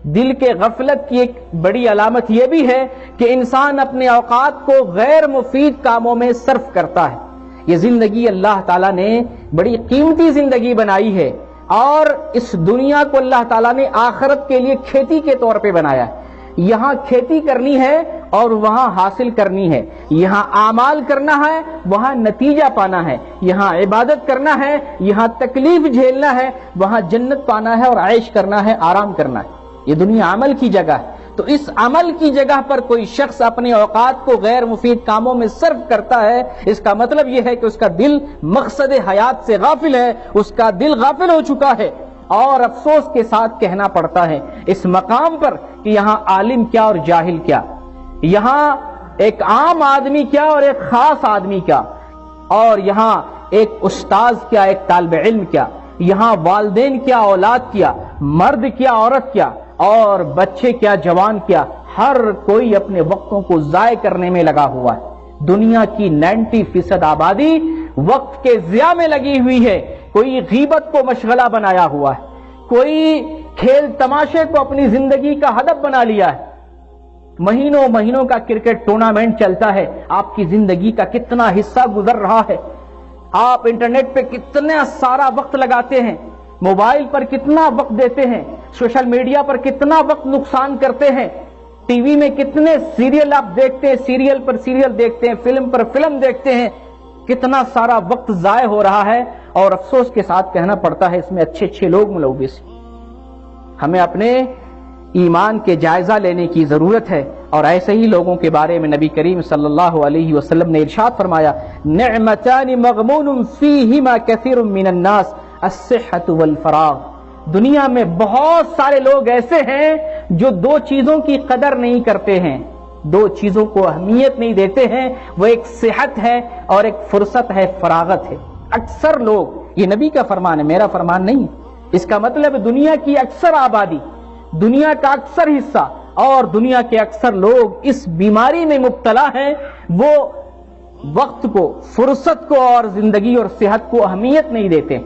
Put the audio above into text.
دل کے غفلت کی ایک بڑی علامت یہ بھی ہے کہ انسان اپنے اوقات کو غیر مفید کاموں میں صرف کرتا ہے۔ یہ زندگی اللہ تعالیٰ نے بڑی قیمتی زندگی بنائی ہے، اور اس دنیا کو اللہ تعالیٰ نے آخرت کے لیے کھیتی کے طور پہ بنایا ہے۔ یہاں کھیتی کرنی ہے اور وہاں حاصل کرنی ہے، یہاں اعمال کرنا ہے، وہاں نتیجہ پانا ہے، یہاں عبادت کرنا ہے، یہاں تکلیف جھیلنا ہے، وہاں جنت پانا ہے اور عیش کرنا ہے، آرام کرنا ہے۔ یہ دنیا عمل کی جگہ ہے، تو اس عمل کی جگہ پر کوئی شخص اپنے اوقات کو غیر مفید کاموں میں صرف کرتا ہے، اس کا مطلب یہ ہے کہ اس کا دل مقصد حیات سے غافل ہے، اس کا دل غافل ہو چکا ہے۔ اور افسوس کے ساتھ کہنا پڑتا ہے اس مقام پر کہ یہاں عالم کیا اور جاہل کیا، یہاں ایک عام آدمی کیا اور ایک خاص آدمی کیا، اور یہاں ایک استاذ کیا، ایک طالب علم کیا، یہاں والدین کیا، اولاد کیا، مرد کیا، عورت کیا، اور بچے کیا، جوان کیا، ہر کوئی اپنے وقتوں کو ضائع کرنے میں لگا ہوا ہے۔ دنیا کی 90% آبادی وقت کے ضیاع میں لگی ہوئی ہے۔ کوئی غیبت کو مشغلہ بنایا ہوا ہے، کوئی کھیل تماشے کو اپنی زندگی کا ہدف بنا لیا ہے۔ مہینوں مہینوں کا کرکٹ ٹورنامنٹ چلتا ہے، آپ کی زندگی کا کتنا حصہ گزر رہا ہے، آپ انٹرنیٹ پہ کتنا سارا وقت لگاتے ہیں، موبائل پر کتنا وقت دیتے ہیں، سوشل میڈیا پر کتنا وقت نقصان کرتے ہیں، ٹی وی میں کتنے سیریل آپ دیکھتے ہیں، سیریل پر سیریل دیکھتے ہیں، فلم پر فلم دیکھتے ہیں، کتنا سارا وقت ضائع ہو رہا ہے، اور افسوس کے ساتھ کہنا پڑتا ہے اس میں اچھے اچھے لوگ ملوث ہیں۔ ہمیں اپنے ایمان کے جائزہ لینے کی ضرورت ہے، اور ایسے ہی لوگوں کے بارے میں نبی کریم صلی اللہ علیہ وسلم نے ارشاد فرمایا، نعمتان مغبون فیہما کثیر من الناس الصحۃ والفراغ۔ دنیا میں بہت سارے لوگ ایسے ہیں جو دو چیزوں کی قدر نہیں کرتے ہیں، دو چیزوں کو اہمیت نہیں دیتے ہیں، وہ ایک صحت ہے اور ایک فرصت ہے، فراغت ہے۔ اکثر لوگ، یہ نبی کا فرمان ہے، میرا فرمان نہیں ہے، اس کا مطلب دنیا کی اکثر آبادی، دنیا کا اکثر حصہ اور دنیا کے اکثر لوگ اس بیماری میں مبتلا ہیں، وہ وقت کو، فرصت کو اور زندگی اور صحت کو اہمیت نہیں دیتے۔